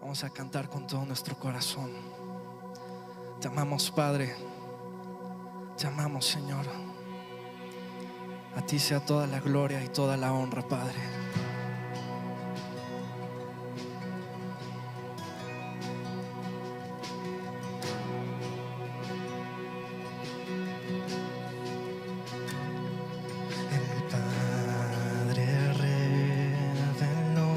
Vamos a cantar con todo nuestro corazón. Te amamos, Padre. Te amamos, Señor. A ti sea toda la gloria y toda la honra, Padre. El Padre reveló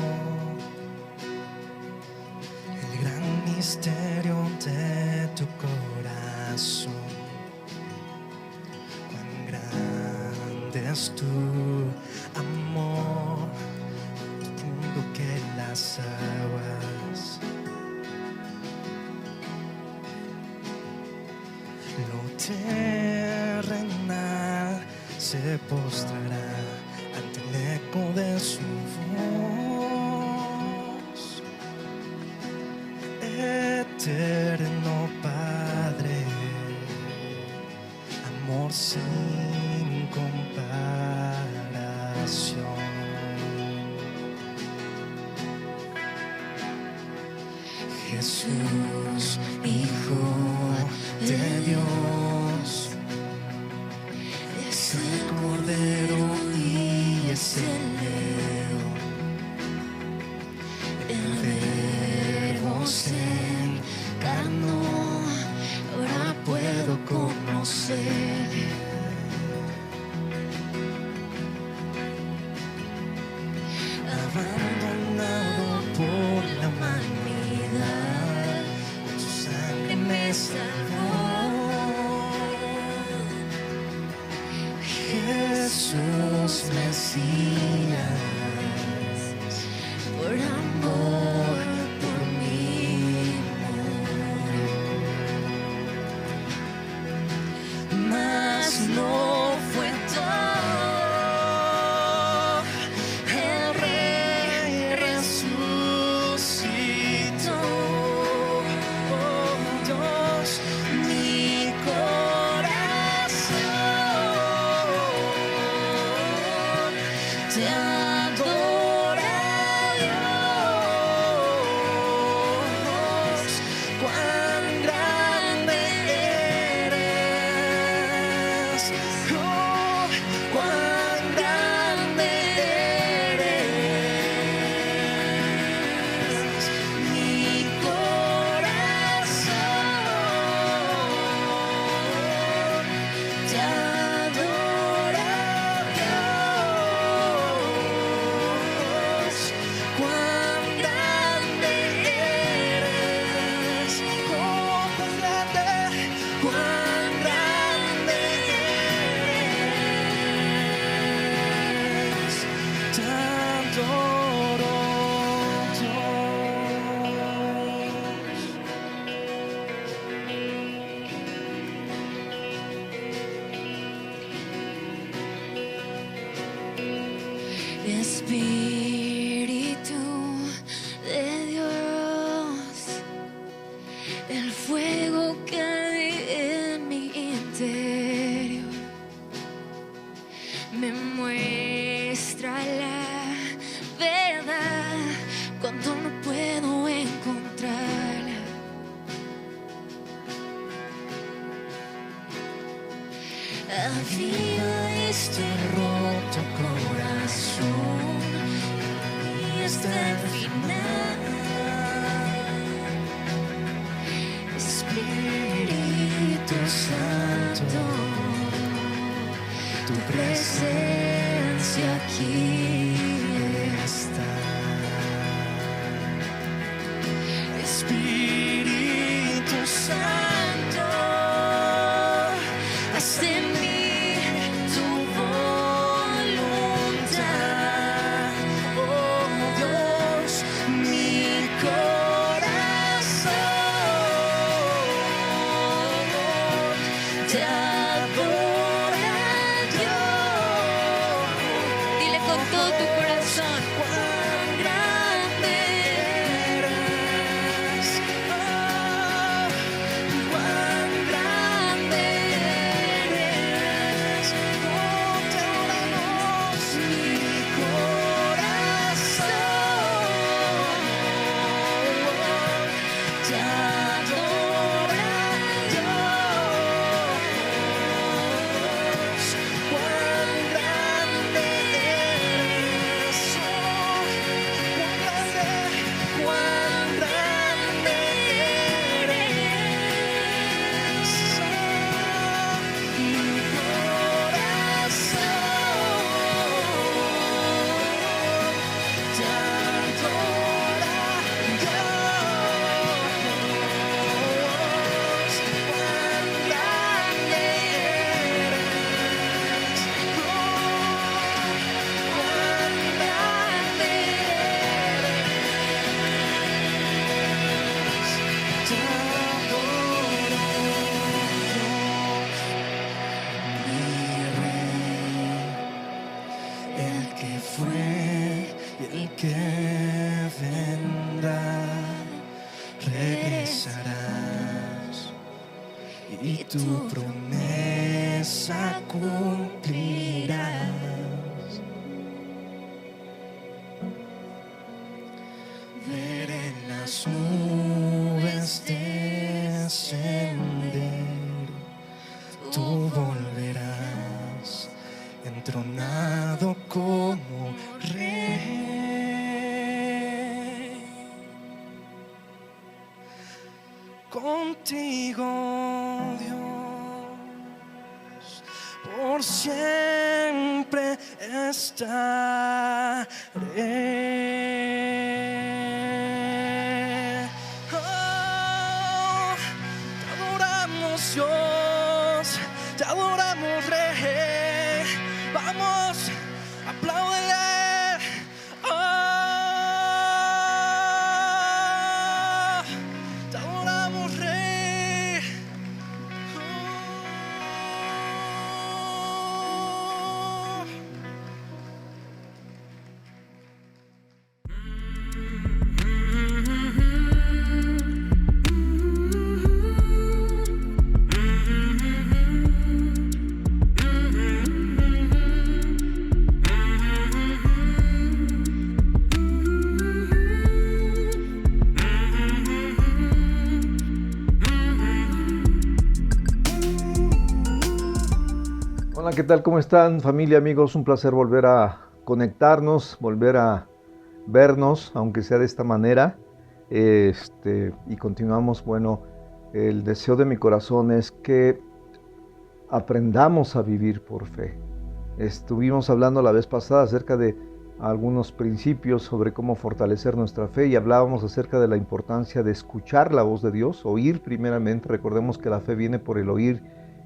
el gran misterio de tu corazón. Cuán grande es tu amor, profundo que las aguas. Lo terrenal se postrará ante el eco de su voz. Eterno Padre, amor sin comparación. Jesús, Hijo de Dios, es el Cordero y es el León. El Verbo se encarnó, ahora puedo conocer. Abandonado por la humanidad, su sangre me salvó. Jesús Mesías, por amor, por mí murió. Mas no fue todo. El Rey resucitó. Oh Dios, mi corazón te adora, Dios. Cuán grande eres, oh, cuán grande eres. Mi corazón te adora, Dios. Cuán grande eres, oh, cuán grande eres. Te adoro, Dios. Espíritu de Dios, el fuego que hay en mi interior me muestra la verdad cuando no puedo encontrarla. Aviva este roto corazón y hasta el final. Espíritu Santo, tu presencia aquí está. Espíritu Santo, haz de mí tu voluntad, oh Dios, mi te adora Dios. Cuán grande eres, cuán grande eres. Mi corazón te adora Dios. Cuán grande eres, cuán grande eres. Te adoro Dios, mi Rey, el que fue y el que vendrá. Regresarás y tu promesa cumplirás. Veré las nubes descender, tú volverás entronado como Rey. Contigo, Dios, por siempre estaré. Oh, te adoramos, Dios, te adoramos, Rey. Vamos, apláudele. Te adoramos, Rey. Hola, ¿qué tal? ¿Cómo están, familia, amigos? Un placer volver a conectarnos, volver a vernos, aunque sea de esta manera. Y continuamos. Bueno, el deseo de mi corazón es que aprendamos a vivir por fe. Estuvimos hablando la vez pasada acerca de algunos principios sobre cómo fortalecer nuestra fe y hablábamos acerca de la importancia de escuchar la voz de Dios, oír primeramente. Recordemos que la fe viene por el oír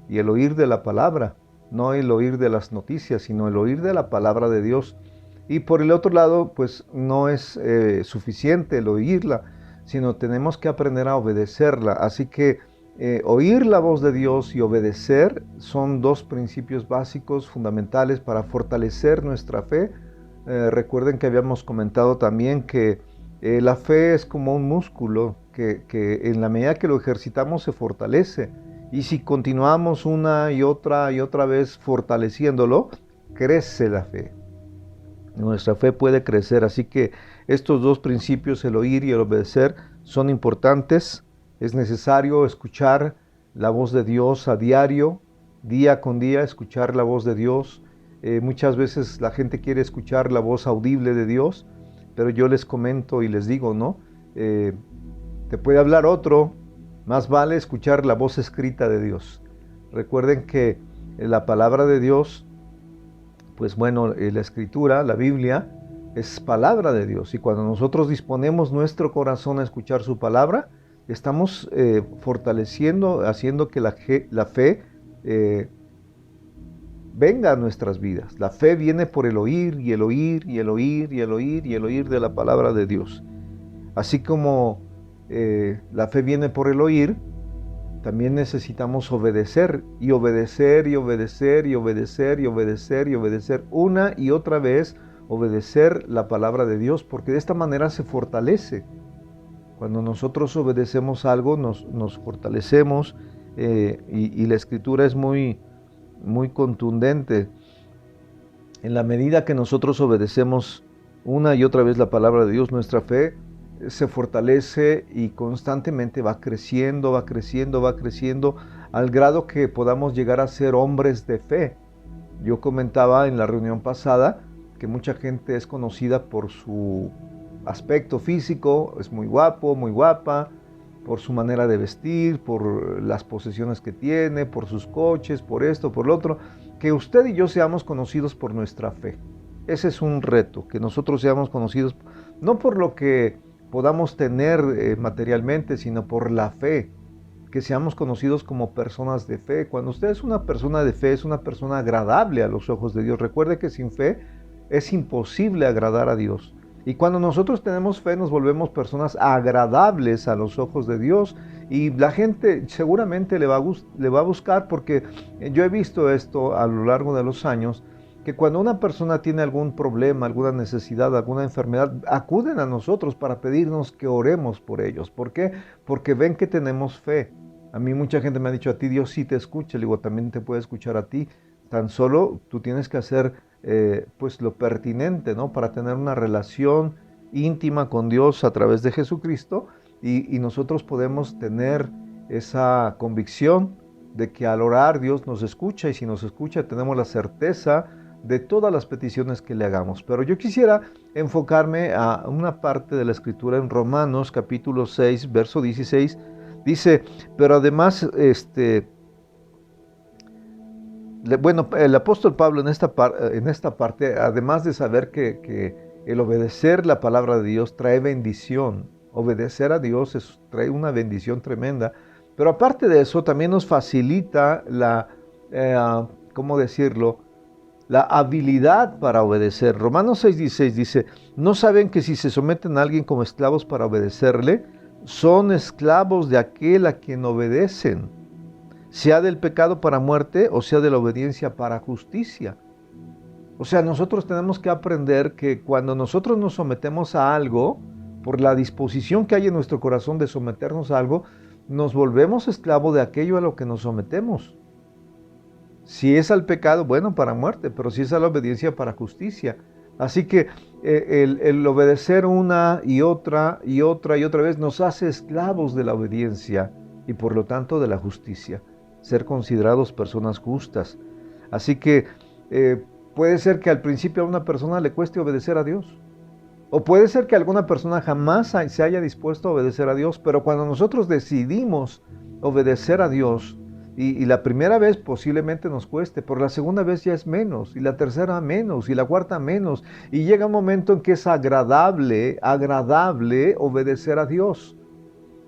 y el oír de la palabra. No el oír de las noticias, sino el oír de la palabra de Dios. Y por el otro lado, pues no es suficiente el oírla, sino tenemos que aprender a obedecerla. Así que oír la voz de Dios y obedecer son dos principios básicos, fundamentales para fortalecer nuestra fe. Recuerden que habíamos comentado también que la fe es como un músculo que en la medida que lo ejercitamos se fortalece. Y si continuamos una y otra vez fortaleciéndolo, crece la fe. Nuestra fe puede crecer, así que estos dos principios, el oír y el obedecer, son importantes. Es necesario escuchar la voz de Dios a diario, día con día, escuchar la voz de Dios. Muchas veces la gente quiere escuchar la voz audible de Dios, pero yo les comento y les digo, ¿no? Te puede hablar otro. Más vale escuchar la voz escrita de Dios. Recuerden que la palabra de Dios, pues bueno, la escritura, la Biblia, es palabra de Dios. Y cuando nosotros disponemos nuestro corazón a escuchar su palabra, estamos fortaleciendo, haciendo que la fe venga a nuestras vidas. La fe viene por el oír y el oír y el oír y el oír y el oír de la palabra de Dios. Así como la fe viene por el oír, también necesitamos obedecer y obedecer y obedecer y obedecer y obedecer y obedecer una y otra vez, obedecer la palabra de Dios, porque de esta manera se fortalece. Cuando nosotros obedecemos algo, nos fortalecemos y la escritura es muy contundente. En la medida que nosotros obedecemos una y otra vez la palabra de Dios, nuestra fe se fortalece y constantemente va creciendo, va creciendo, va creciendo, al grado que podamos llegar a ser hombres de fe. Yo comentaba en la reunión pasada que mucha gente es conocida por su aspecto físico, es muy guapo, muy guapa, por su manera de vestir, por las posesiones que tiene, por sus coches, por esto, por lo otro, que usted y yo seamos conocidos por nuestra fe. Ese es un reto, que nosotros seamos conocidos no por lo que podamos tener materialmente, sino por la fe, que seamos conocidos como personas de fe. Cuando usted es una persona de fe, es una persona agradable a los ojos de Dios. Recuerde que sin fe es imposible agradar a Dios. Y cuando nosotros tenemos fe, nos volvemos personas agradables a los ojos de Dios, y la gente seguramente le va a buscar, porque yo he visto esto a lo largo de los años, que cuando una persona tiene algún problema, alguna necesidad, alguna enfermedad, acuden a nosotros para pedirnos que oremos por ellos. ¿Por qué? Porque ven que tenemos fe. A mí mucha gente me ha dicho, a ti Dios sí te escucha. Le digo, también te puede escuchar a ti. Tan solo tú tienes que hacer pues lo pertinente, ¿no? Para tener una relación íntima con Dios a través de Jesucristo, y nosotros podemos tener esa convicción de que al orar Dios nos escucha, y si nos escucha tenemos la certeza de todas las peticiones que le hagamos. Pero yo quisiera enfocarme a una parte de la Escritura en Romanos capítulo 6, verso 16. Dice, pero además, el apóstol Pablo en esta parte, además de saber que el obedecer la palabra de Dios trae bendición, obedecer a Dios trae una bendición tremenda, pero aparte de eso también nos facilita ¿cómo decirlo?, la habilidad para obedecer. Romanos 6:16 dice, ¿no saben que si se someten a alguien como esclavos para obedecerle, son esclavos de aquel a quien obedecen, sea del pecado para muerte o sea de la obediencia para justicia? O sea, nosotros tenemos que aprender que cuando nosotros nos sometemos a algo, por la disposición que hay en nuestro corazón de someternos a algo, nos volvemos esclavos de aquello a lo que nos sometemos. Si es al pecado, bueno, para muerte, pero si es a la obediencia, para justicia. Así que el obedecer una y otra y otra y otra vez nos hace esclavos de la obediencia y por lo tanto de la justicia, ser considerados personas justas. Así que puede ser que al principio a una persona le cueste obedecer a Dios, o puede ser que alguna persona jamás se haya dispuesto a obedecer a Dios, pero cuando nosotros decidimos obedecer a Dios, y la primera vez posiblemente nos cueste, pero la segunda vez ya es menos, y la tercera menos, y la cuarta menos, y llega un momento en que es agradable obedecer a Dios.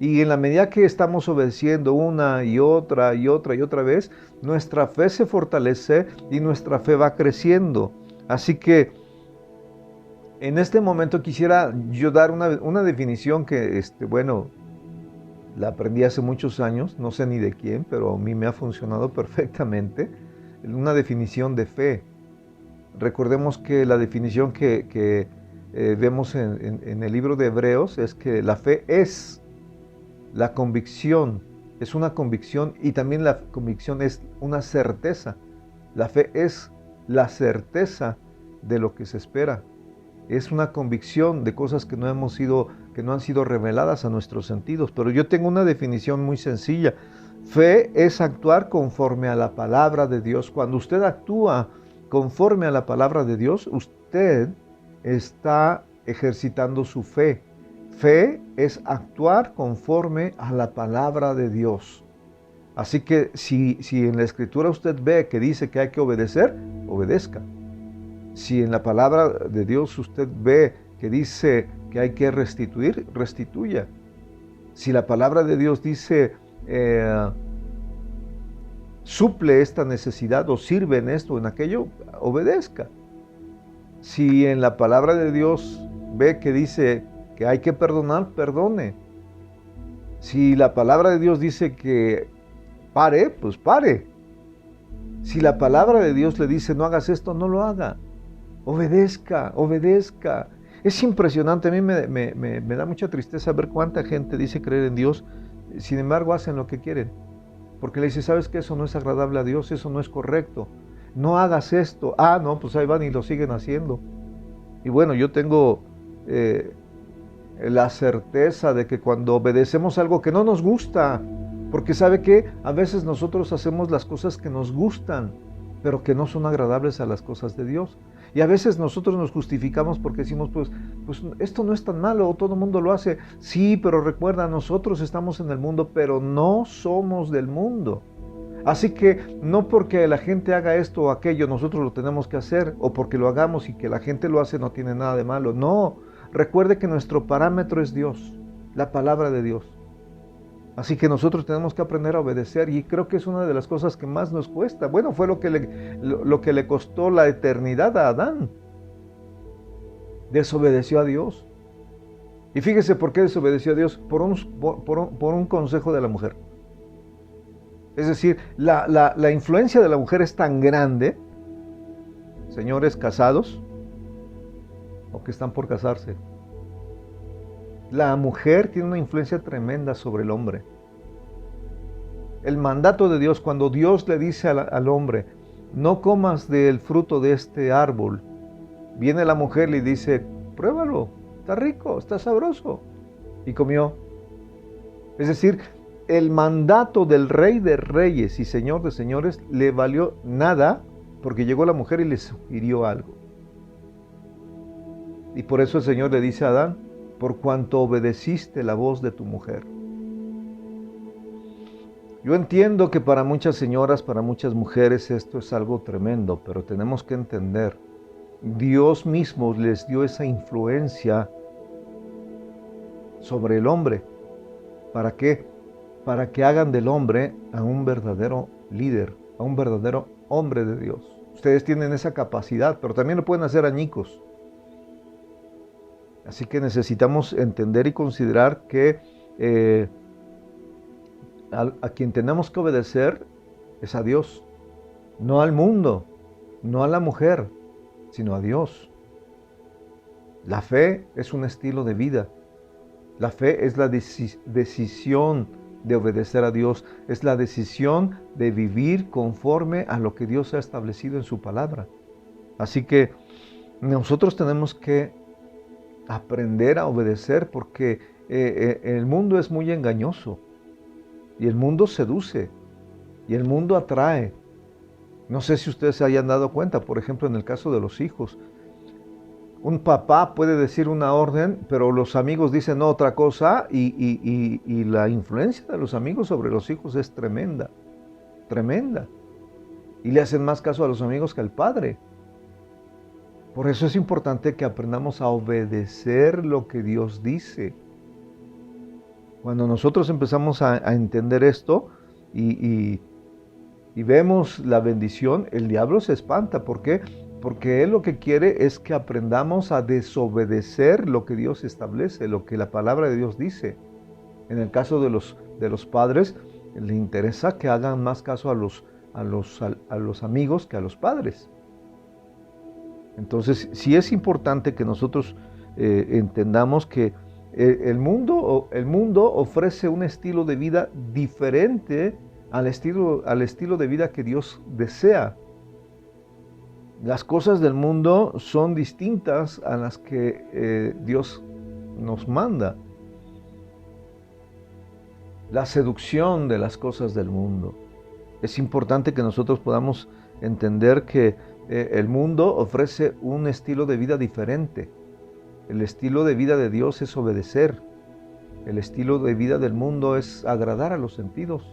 Y en la medida que estamos obedeciendo una y otra y otra y otra vez, nuestra fe se fortalece y nuestra fe va creciendo. Así que en este momento quisiera yo dar una definición que, la aprendí hace muchos años, no sé ni de quién, pero a mí me ha funcionado perfectamente. Una definición de fe. Recordemos que la definición que vemos en el libro de Hebreos es que la fe es la convicción, es una convicción, y también la convicción es una certeza. La fe es la certeza de lo que se espera. Es una convicción de cosas que no han sido reveladas a nuestros sentidos. Pero yo tengo una definición muy sencilla. Fe es actuar conforme a la palabra de Dios. Cuando usted actúa conforme a la palabra de Dios, usted está ejercitando su fe. Fe es actuar conforme a la palabra de Dios. Así que si en la Escritura usted ve que dice que hay que obedecer, obedezca. Si en la palabra de Dios usted ve que dice que hay que restituir, restituya. Si la palabra de Dios dice suple esta necesidad o sirve en esto o en aquello, obedezca. Si en la palabra de Dios ve que dice que hay que perdonar, perdone. Si la palabra de Dios dice que pare, pues pare. Si la palabra de Dios le dice no hagas esto, no lo haga. Obedezca, obedezca. Es impresionante, a mí me da mucha tristeza ver cuánta gente dice creer en Dios, sin embargo hacen lo que quieren. Porque le dice, ¿sabes qué? Eso no es agradable a Dios, eso no es correcto. No hagas esto. Ah, no, pues ahí van y lo siguen haciendo. Y bueno, yo tengo la certeza de que cuando obedecemos algo que no nos gusta, porque sabe que a veces nosotros hacemos las cosas que nos gustan, pero que no son agradables a las cosas de Dios. Y a veces nosotros nos justificamos porque decimos, pues esto no es tan malo, todo el mundo lo hace. Sí, pero recuerda, nosotros estamos en el mundo, pero no somos del mundo. Así que no porque la gente haga esto o aquello, nosotros lo tenemos que hacer, o porque lo hagamos y que la gente lo hace no tiene nada de malo. No, recuerde que nuestro parámetro es Dios, la palabra de Dios. Así que nosotros tenemos que aprender a obedecer, y creo que es una de las cosas que más nos cuesta. Bueno, fue lo que le costó la eternidad a Adán. Desobedeció a Dios. Y fíjese por qué desobedeció a Dios, por un consejo de la mujer. Es decir, la influencia de la mujer es tan grande, señores casados o que están por casarse. La mujer tiene una influencia tremenda sobre el hombre. El mandato de Dios, cuando Dios le dice al hombre, no comas del fruto de este árbol, viene la mujer y le dice, pruébalo, está rico, está sabroso. Y comió. Es decir, el mandato del Rey de Reyes y Señor de Señores le valió nada, porque llegó la mujer y le sugirió algo. Y por eso el Señor le dice a Adán, por cuanto obedeciste la voz de tu mujer. Yo entiendo que para muchas señoras, para muchas mujeres esto es algo tremendo, pero tenemos que entender, Dios mismo les dio esa influencia sobre el hombre. ¿Para qué? Para que hagan del hombre a un verdadero líder, a un verdadero hombre de Dios. Ustedes tienen esa capacidad, pero también lo pueden hacer añicos. Así que necesitamos entender y considerar que a quien tenemos que obedecer es a Dios, no al mundo, no a la mujer, sino a Dios. La fe es un estilo de vida. La fe es la decisión de obedecer a Dios, es la decisión de vivir conforme a lo que Dios ha establecido en su palabra. Así que nosotros tenemos que aprender a obedecer, porque el mundo es muy engañoso y el mundo seduce y el mundo atrae. No sé si ustedes se hayan dado cuenta, por ejemplo, en el caso de los hijos. Un papá puede decir una orden, pero los amigos dicen otra cosa, y la influencia de los amigos sobre los hijos es tremenda, tremenda. Y le hacen más caso a los amigos que al padre. Por eso es importante que aprendamos a obedecer lo que Dios dice. Cuando nosotros empezamos a entender esto y vemos la bendición, el diablo se espanta. ¿Por qué? Porque él lo que quiere es que aprendamos a desobedecer lo que Dios establece, lo que la palabra de Dios dice. En el caso de los padres, le interesa que hagan más caso a los amigos que a los padres. Entonces, sí es importante que nosotros entendamos que el mundo ofrece un estilo de vida diferente al estilo de vida que Dios desea. Las cosas del mundo son distintas a las que Dios nos manda. La seducción de las cosas del mundo. Es importante que nosotros podamos entender que el mundo ofrece un estilo de vida diferente. El estilo de vida de Dios es obedecer. El estilo de vida del mundo es agradar a los sentidos,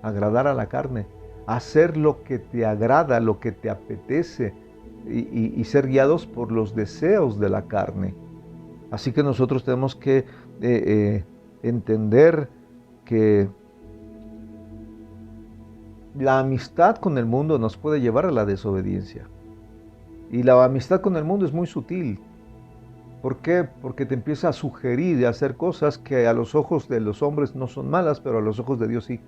agradar a la carne, hacer lo que te agrada, lo que te apetece, y ser guiados por los deseos de la carne. Así que nosotros tenemos que entender que la amistad con el mundo nos puede llevar a la desobediencia. Y la amistad con el mundo es muy sutil. ¿Por qué? Porque te empieza a sugerir de hacer cosas que a los ojos de los hombres no son malas, pero a los ojos de Dios sí.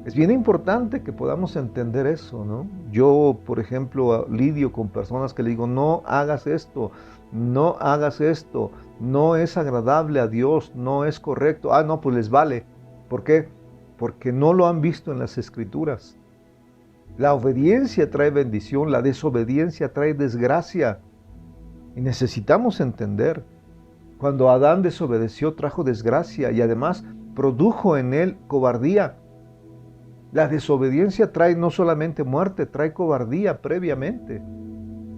Es bien importante que podamos entender eso, ¿no? Yo, por ejemplo, lidio con personas que le digo, no hagas esto, no hagas esto, no es agradable a Dios, no es correcto. Ah, no, pues les vale. ¿Por qué? Porque no lo han visto en las Escrituras. La obediencia trae bendición, la desobediencia trae desgracia. Y necesitamos entender Cuando Adán desobedeció, trajo desgracia y además produjo en él cobardía. La desobediencia trae no solamente muerte, trae cobardía previamente.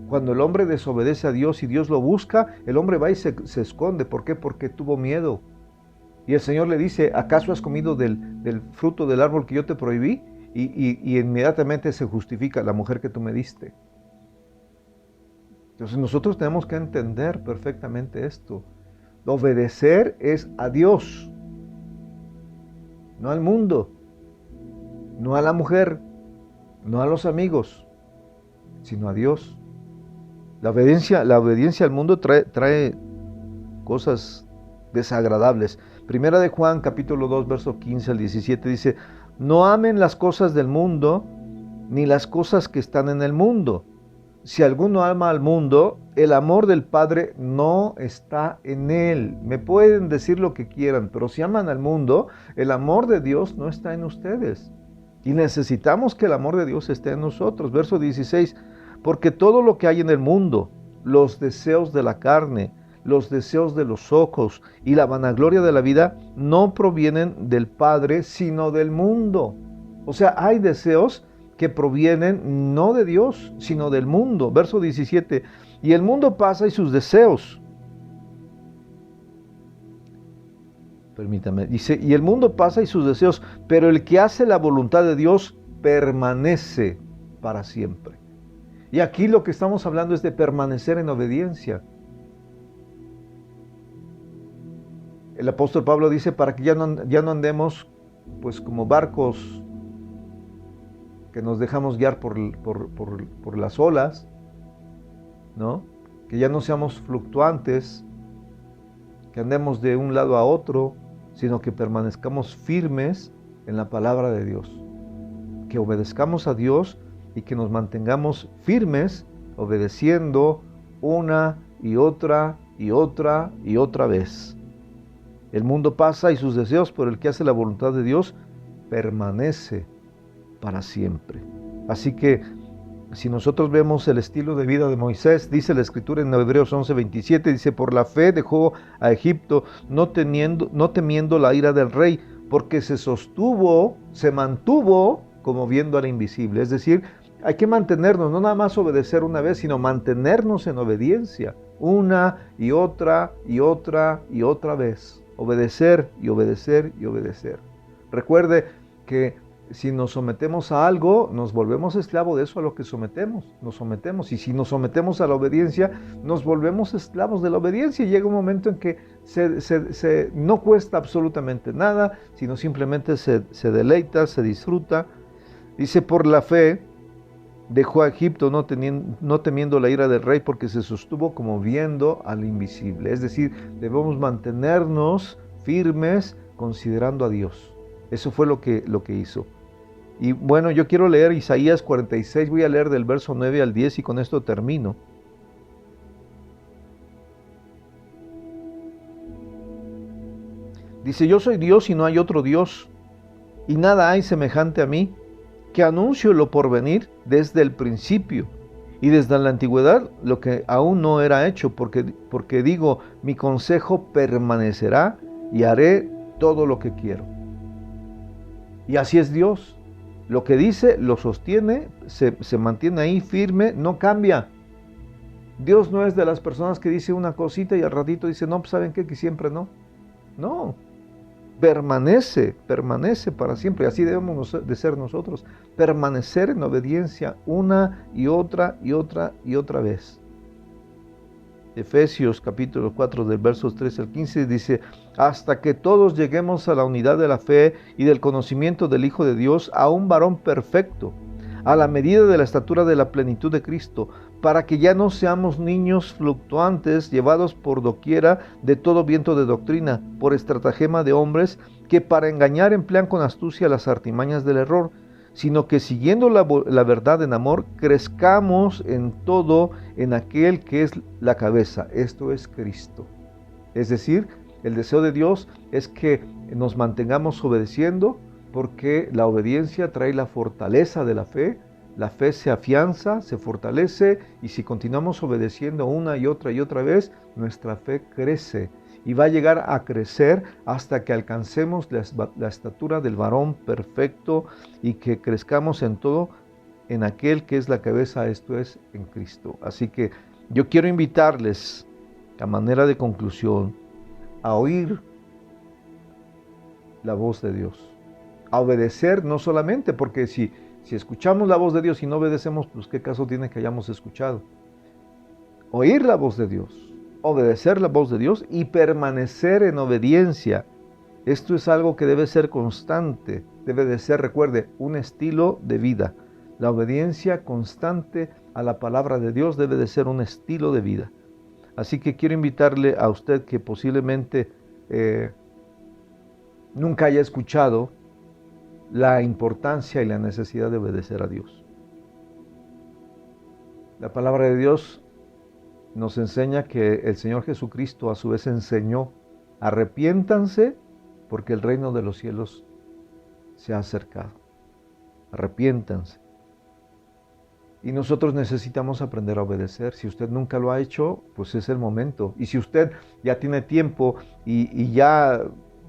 Cuando el hombre desobedece a Dios y Dios lo busca, el hombre va y se esconde. ¿Por qué? Porque tuvo miedo. Y el Señor le dice, ¿acaso has comido del fruto del árbol que yo te prohibí? Y inmediatamente se justifica la mujer que tú me diste. Entonces nosotros tenemos que entender perfectamente esto. Obedecer es a Dios, no al mundo, no a la mujer, no a los amigos, sino a Dios. La obediencia al mundo trae cosas desagradables. Primera de Juan, capítulo 2, verso 15 al 17 dice, no amen las cosas del mundo, ni las cosas que están en el mundo. Si alguno ama al mundo, el amor del Padre no está en él. Me pueden decir lo que quieran, pero si aman al mundo, el amor de Dios no está en ustedes. Y necesitamos que el amor de Dios esté en nosotros. Verso 16, porque todo lo que hay en el mundo, los deseos de la carne, los deseos de los ojos y la vanagloria de la vida, no provienen del Padre, sino del mundo. O sea, hay deseos que provienen no de Dios, sino del mundo. Verso 17, y el mundo pasa y sus deseos. Permítame, dice, y el mundo pasa y sus deseos, pero el que hace la voluntad de Dios permanece para siempre. Y aquí lo que estamos hablando es de permanecer en obediencia. El apóstol Pablo dice, para que ya no andemos pues como barcos que nos dejamos guiar por las olas, ¿no? Que ya no seamos fluctuantes, que andemos de un lado a otro, sino que permanezcamos firmes en la palabra de Dios, que obedezcamos a Dios y que nos mantengamos firmes obedeciendo una y otra y otra y otra vez. El mundo pasa y sus deseos, pero el que hace la voluntad de Dios permanece para siempre. Así que si nosotros vemos el estilo de vida de Moisés, dice la Escritura en Hebreos 11:27, dice, por la fe dejó a Egipto, no temiendo la ira del rey, porque se mantuvo como viendo al invisible. Es decir, hay que mantenernos, no nada más obedecer una vez, sino mantenernos en obediencia, una y otra y otra y otra vez. Obedecer y obedecer y obedecer. Recuerde que si nos sometemos a algo, nos volvemos esclavos de eso a lo que nos sometemos. Y si nos sometemos a la obediencia, nos volvemos esclavos de la obediencia. Y llega un momento en que no cuesta absolutamente nada, sino simplemente se deleita, se disfruta. Dice, por la fe dejó a Egipto no temiendo la ira del rey, porque se sostuvo como viendo al invisible. Es decir, debemos mantenernos firmes considerando a Dios. Eso fue lo que hizo. Y bueno, yo quiero leer Isaías 46, voy a leer del verso 9 al 10 y con esto termino. Dice, yo soy Dios y no hay otro Dios, y nada hay semejante a mí, que anuncio lo porvenir desde el principio, y desde la antigüedad lo que aún no era hecho, porque digo, mi consejo permanecerá y haré todo lo que quiero. Y así es Dios. Lo que dice, lo sostiene, se mantiene ahí firme, no cambia. Dios no es de las personas que dice una cosita y al ratito dice, no, pues ¿saben qué? Que siempre no. No, permanece para siempre. Así debemos de ser nosotros. Permanecer en obediencia una y otra y otra y otra vez. Efesios capítulo 4 del versos 13 al 15 dice, hasta que todos lleguemos a la unidad de la fe y del conocimiento del Hijo de Dios, a un varón perfecto, a la medida de la estatura de la plenitud de Cristo, para que ya no seamos niños fluctuantes, llevados por doquiera de todo viento de doctrina, por estratagema de hombres que para engañar emplean con astucia las artimañas del error, sino que siguiendo la verdad en amor, crezcamos en todo en aquel que es la cabeza, esto es Cristo. Es decir, el deseo de Dios es que nos mantengamos obedeciendo, porque la obediencia trae la fortaleza de la fe se afianza, se fortalece, y si continuamos obedeciendo una y otra vez, nuestra fe crece. y va a llegar a crecer hasta que alcancemos la estatura del varón perfecto y que crezcamos en todo en aquel que es la cabeza, esto es, en Cristo. Así que yo quiero invitarles, a manera de conclusión, a oír la voz de Dios, a obedecer, no solamente porque si escuchamos la voz de Dios y no obedecemos, pues qué caso tiene que hayamos escuchado. Oír la voz de Dios, obedecer la voz de Dios y permanecer en obediencia. Esto es algo que debe ser constante, debe de ser, recuerde, un estilo de vida. La obediencia constante a la palabra de Dios debe de ser un estilo de vida. Así que quiero invitarle a usted que posiblemente nunca haya escuchado la importancia y la necesidad de obedecer a Dios. La palabra de Dios nos enseña que el Señor Jesucristo a su vez enseñó: arrepiéntanse porque el reino de los cielos se ha acercado. Arrepiéntanse. Y nosotros necesitamos aprender a obedecer. Si usted nunca lo ha hecho, pues es el momento. Y si usted ya tiene tiempo y ya,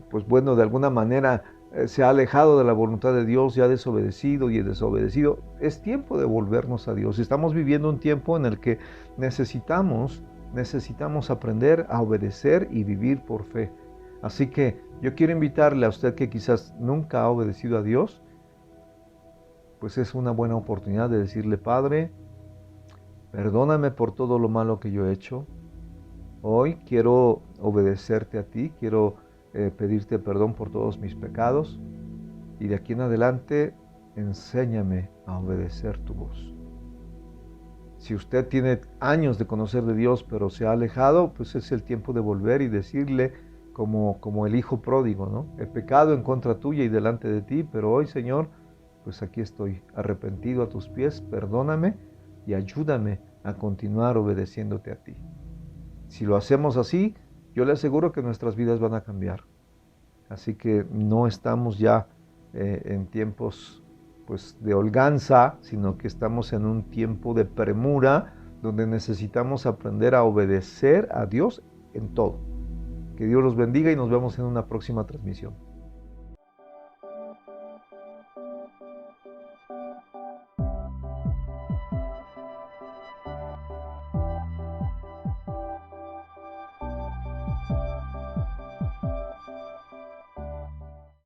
pues bueno, de alguna manera se ha alejado de la voluntad de Dios, ya ha desobedecido y desobedecido, es tiempo de volvernos a Dios. Estamos viviendo un tiempo en el que necesitamos aprender a obedecer y vivir por fe. Así que yo quiero invitarle a usted que quizás nunca ha obedecido a Dios, pues es una buena oportunidad de decirle: Padre, perdóname por todo lo malo que yo he hecho. Hoy quiero obedecerte a ti, quiero pedirte perdón por todos mis pecados, y de aquí en adelante enséñame a obedecer tu voz. Si usted tiene años de conocer de Dios pero se ha alejado, pues es el tiempo de volver y decirle como el hijo pródigo, ¿no? He pecado en contra tuya y delante de ti, pero hoy, Señor, pues aquí estoy arrepentido a tus pies, perdóname y ayúdame a continuar obedeciéndote a ti. Si lo hacemos así, yo le aseguro que nuestras vidas van a cambiar. Así que no estamos ya en tiempos pues de holganza, sino que estamos en un tiempo de premura donde necesitamos aprender a obedecer a Dios en todo. Que Dios los bendiga y nos vemos en una próxima transmisión.